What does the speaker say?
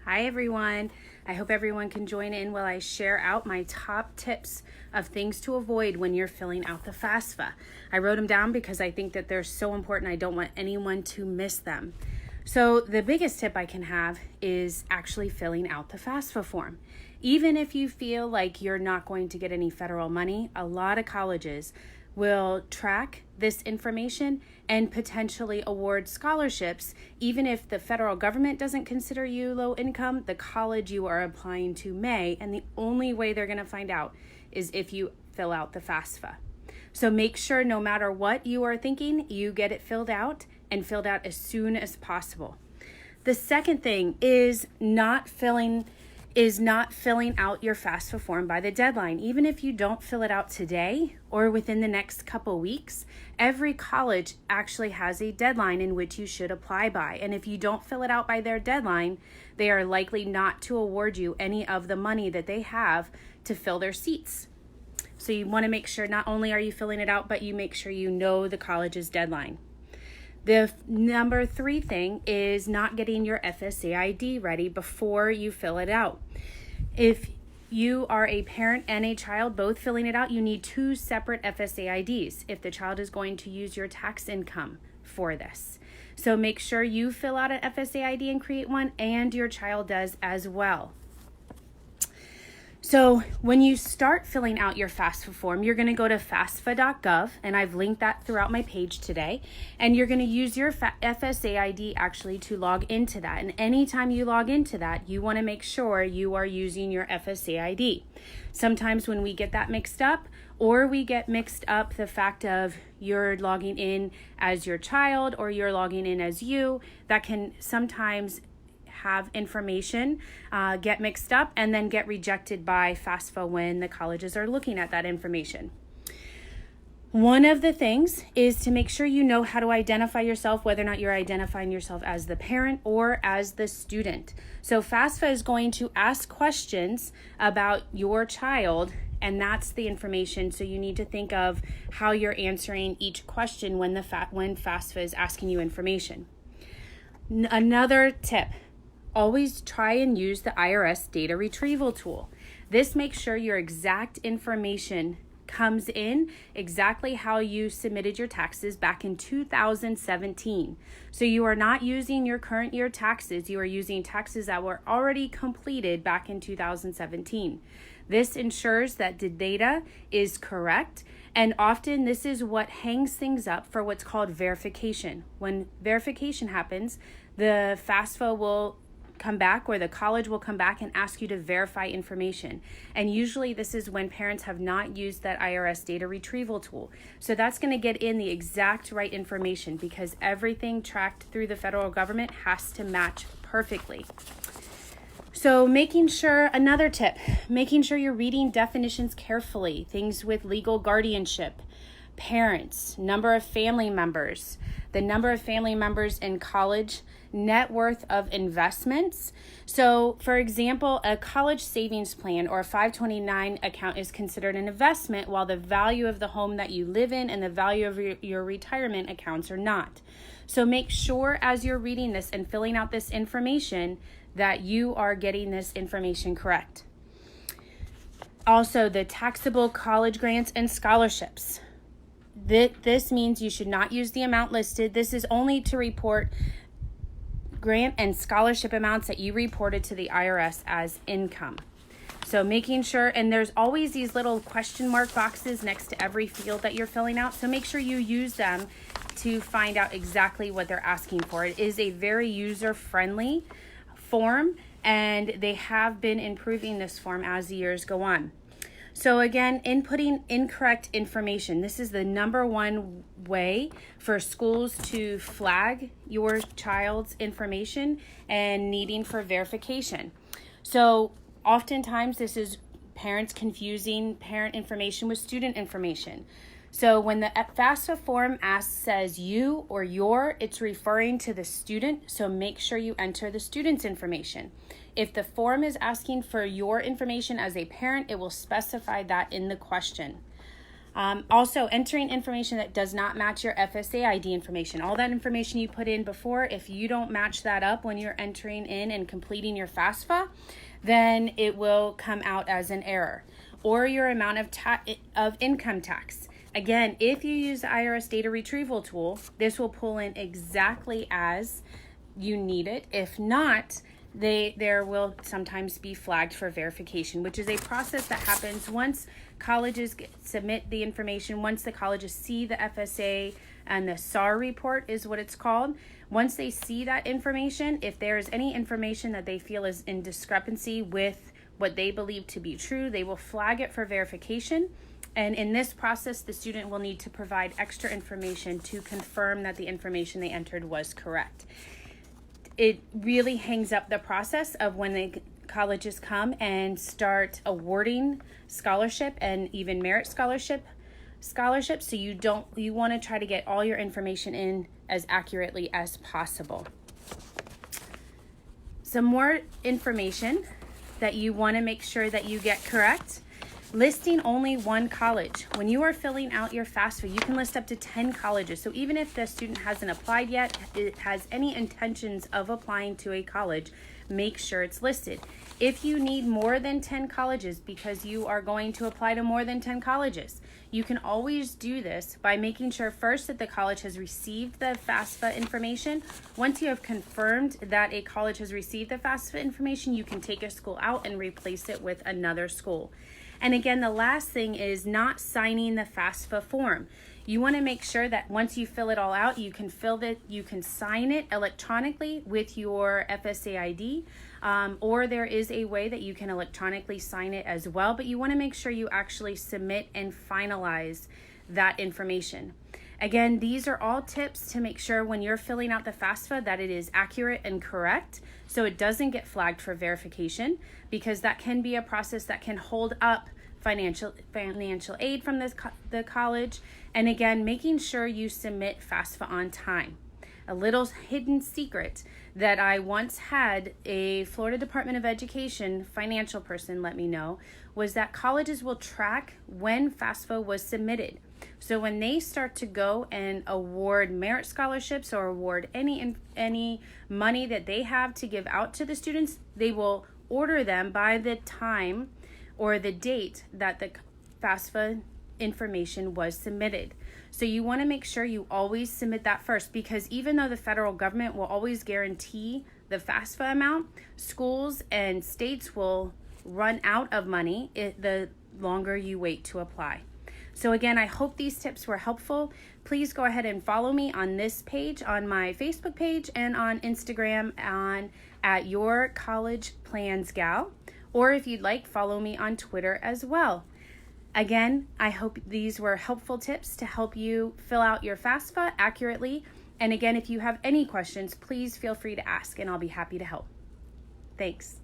Hi everyone. I hope everyone can join in while I share out my top tips of things to avoid when you're filling out the FAFSA. I wrote them down because I think that they're so important. I don't want anyone to miss them. So the biggest tip I can have is actually filling out the FAFSA form. Even if you feel like you're not going to get any federal money, a lot of colleges will track this information and potentially award scholarships. Even if the federal government doesn't consider you low income, the college you are applying to may, and the only way they're going to find out is if you fill out the FAFSA. So make sure no matter what you are thinking, you get it filled out and filled out as soon as possible. The second thing is not filling out your FAFSA form by the deadline. Even if you don't fill it out today or within the next couple weeks, every college actually has a deadline in which you should apply by. And if you don't fill it out by their deadline, they are likely not to award you any of the money that they have to fill their seats. So you want to make sure not only are you filling it out, but you make sure you know the college's deadline. The number 3 thing is not getting your FSA ID ready before you fill it out. If you are a parent and a child both filling it out, you need 2 separate FSA IDs if the child is going to use your tax income for this. So make sure you fill out an FSA ID and create one, and your child does as well. So when you start filling out your FAFSA form, you're going to go to FAFSA.gov, and I've linked that throughout my page today, and you're going to use your FSA ID actually to log into that. And anytime you log into that, you want to make sure you are using your FSA ID. Sometimes when we get that mixed up, or we get mixed up the fact of you're logging in as your child or you're logging in as you, that can sometimes have information get mixed up and then get rejected by FAFSA when the colleges are looking at that information. One of the things is to make sure you know how to identify yourself, whether or not you're identifying yourself as the parent or as the student. So FAFSA is going to ask questions about your child, and that's the information. So you need to think of how you're answering each question when FAFSA is asking you information. Another tip: always try and use the IRS data retrieval tool. This makes sure your exact information comes in exactly how you submitted your taxes back in 2017. So you are not using your current year taxes, you are using taxes that were already completed back in 2017. This ensures that the data is correct, and often this is what hangs things up for what's called verification. When verification happens, the FAFSA will come back, or the college will come back and ask you to verify information. And usually this is when parents have not used that IRS data retrieval tool. So that's going to get in the exact right information, because everything tracked through the federal government has to match perfectly. So another tip, making sure you're reading definitions carefully, things with legal guardianship, parents, number of family members, the number of family members in college, net worth of investments. So for example, a college savings plan or a 529 account is considered an investment, while the value of the home that you live in and the value of your retirement accounts are not. So make sure as you're reading this and filling out this information that you are getting this information correct. Also, the taxable college grants and scholarships. This means you should not use the amount listed. This is only to report grant and scholarship amounts that you reported to the IRS as income. So making sure, and there's always these little question mark boxes next to every field that you're filling out. So make sure you use them to find out exactly what they're asking for. It is a very user-friendly form, and they have been improving this form as the years go on. So again, inputting incorrect information. This is the number one way for schools to flag your child's information and needing for verification. So oftentimes this is parents confusing parent information with student information. So when the FAFSA form says you or your, it's referring to the student, so make sure you enter the student's information. If the form is asking for your information as a parent, it will specify that in the question. Also, entering information that does not match your FSA ID information. All that information you put in before, if you don't match that up when you're entering in and completing your FAFSA, then it will come out as an error. Or your amount of income tax. Again, if you use the IRS data retrieval tool, this will pull in exactly as you need it. If not, there will sometimes be flagged for verification, which is a process that happens once colleges submit the information, once the colleges see the FSA and the SAR report is what it's called. Once they see that information, if there is any information that they feel is in discrepancy with what they believe to be true, they will flag it for verification. And in this process, the student will need to provide extra information to confirm that the information they entered was correct. It really hangs up the process of when the colleges come and start awarding scholarship and even merit scholarships. So you want to try to get all your information in as accurately as possible. Some more information that you want to make sure that you get correct. Listing only one college. When you are filling out your FAFSA, you can list up to 10 colleges. So even if the student hasn't applied yet, it has any intentions of applying to a college, make sure it's listed. If you need more than 10 colleges because you are going to apply to more than 10 colleges, you can always do this by making sure first that the college has received the FAFSA information. Once you have confirmed that a college has received the FAFSA information, you can take a school out and replace it with another school. And again, the last thing is not signing the FAFSA form. You want to make sure that once you fill it all out, you can sign it electronically with your FSA ID, or there is a way that you can electronically sign it as well, but you want to make sure you actually submit and finalize that information. Again, these are all tips to make sure when you're filling out the FAFSA that it is accurate and correct, so it doesn't get flagged for verification, because that can be a process that can hold up financial aid from the college. And again, making sure you submit FAFSA on time. A little hidden secret that I once had a Florida Department of Education financial person let me know was that colleges will track when FAFSA was submitted. So when they start to go and award merit scholarships or award any money that they have to give out to the students, they will order them by the time or the date that the FAFSA information was submitted. So you want to make sure you always submit that first, because even though the federal government will always guarantee the FAFSA amount, schools and states will run out of money the longer you wait to apply. So again, I hope these tips were helpful. Please go ahead and follow me on this page, on my Facebook page, and on Instagram at Your College Plans Gal. Or if you'd like, follow me on Twitter as well. Again, I hope these were helpful tips to help you fill out your FAFSA accurately. And again, if you have any questions, please feel free to ask and I'll be happy to help. Thanks.